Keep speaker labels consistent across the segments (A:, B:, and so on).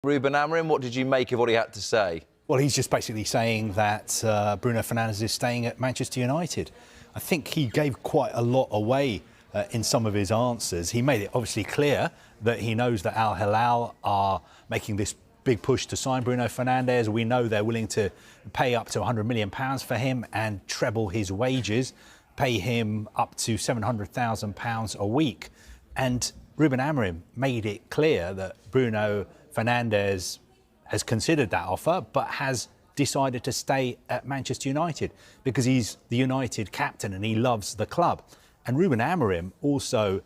A: Ruben Amorim, what did you make of what he had to say?
B: Well, he's just basically saying that Bruno Fernandes is staying at Manchester United. I think he gave quite a lot away in some of his answers. He made it obviously clear that he knows that Al Hilal are making this big push to sign Bruno Fernandes. We know they're willing to pay up to £100 million for him and treble his wages, pay him up to £700,000 a week. And Ruben Amorim made it clear that Bruno Fernandes has considered that offer, but has decided to stay at Manchester United because he's the United captain and he loves the club. And Ruben Amorim also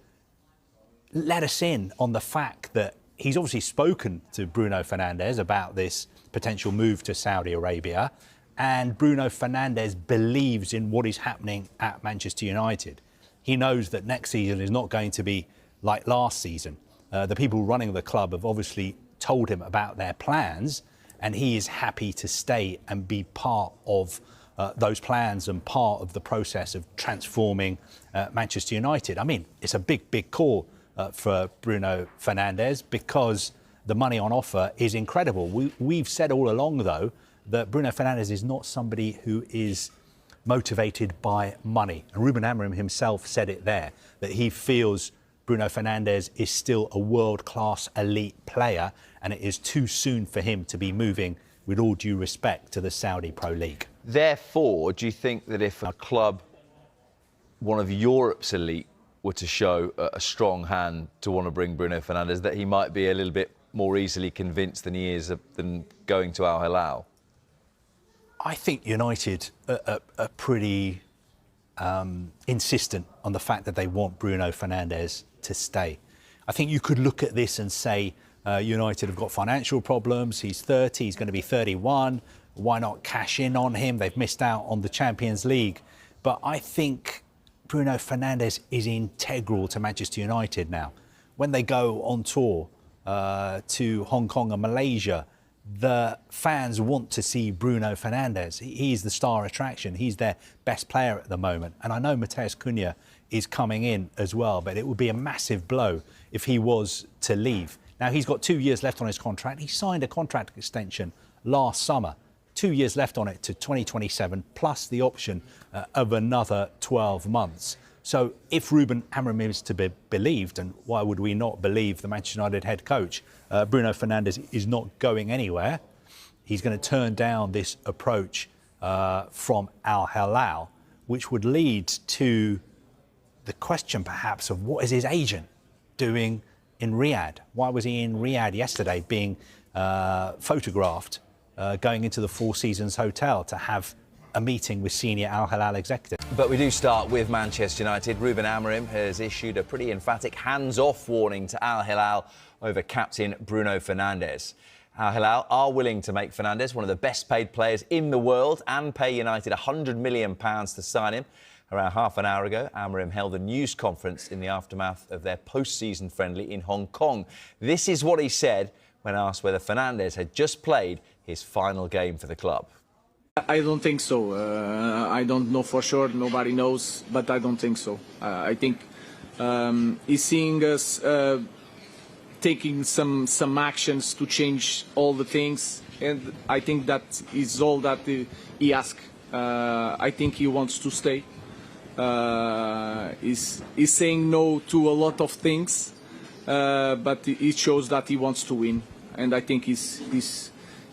B: let us in on the fact that he's obviously spoken to Bruno Fernandes about this potential move to Saudi Arabia, and Bruno Fernandes believes in what is happening at Manchester United. He knows that next season is not going to be like last season. The people running the club have obviously told him about their plans, and he is happy to stay and be part of those plans and part of the process of transforming Manchester United. I mean, it's a big call for Bruno Fernandes because the money on offer is incredible. We've said all along, though, that Bruno Fernandes is not somebody who is motivated by money. And Ruben Amorim himself said it there, that he feels Bruno Fernandes is still a world-class elite player, and it is too soon for him to be moving, with all due respect, to the Saudi Pro League.
A: Therefore, do you think that if a club, one of Europe's elite, were to show a strong hand to want to bring Bruno Fernandes, that he might be a little bit more easily convinced than he is than going to Al Hilal?
B: I think United are pretty insistent on the fact that they want Bruno Fernandes to stay. I think you could look at this and say United have got financial problems. He's 30, he's going to be 31. Why not cash in on him? They've missed out on the Champions League. But I think Bruno Fernandes is integral to Manchester United now. When they go on tour to Hong Kong and Malaysia, the fans want to see Bruno Fernandes. He's the star attraction. He's their best player at the moment. And I know Matheus Cunha is coming in as well, but it would be a massive blow if he was to leave. Now, he's got 2 years left on his contract. He signed a contract extension last summer. 2 years left on it to 2027, plus the option of another 12 months. So if Ruben Amorim is to be believed, and why would we not believe the Manchester United head coach, Bruno Fernandes is not going anywhere. He's going to turn down this approach from Al Hilal, which would lead to the question perhaps of what is his agent doing in Riyadh? Why was he in Riyadh yesterday being photographed going into the Four Seasons Hotel to have a meeting with senior Al Hilal executives?
A: But we do start with Manchester United. Ruben Amorim has issued a pretty emphatic hands-off warning to Al Hilal over captain Bruno Fernandes. Al Hilal are willing to make Fernandes one of the best paid players in the world and pay United £100 million to sign him. Around half an hour ago, Amorim held a news conference in the aftermath of their post-season friendly in Hong Kong. This is what he said when asked whether Fernandes had just played his final game for the club.
C: I don't think so. I don't know for sure. Nobody knows, but I don't think so. I think he's seeing us taking some actions to change all the things, and I think that is all that he asks. I think he wants to stay. He's saying no to a lot of things, but it shows that he wants to win, and I think he's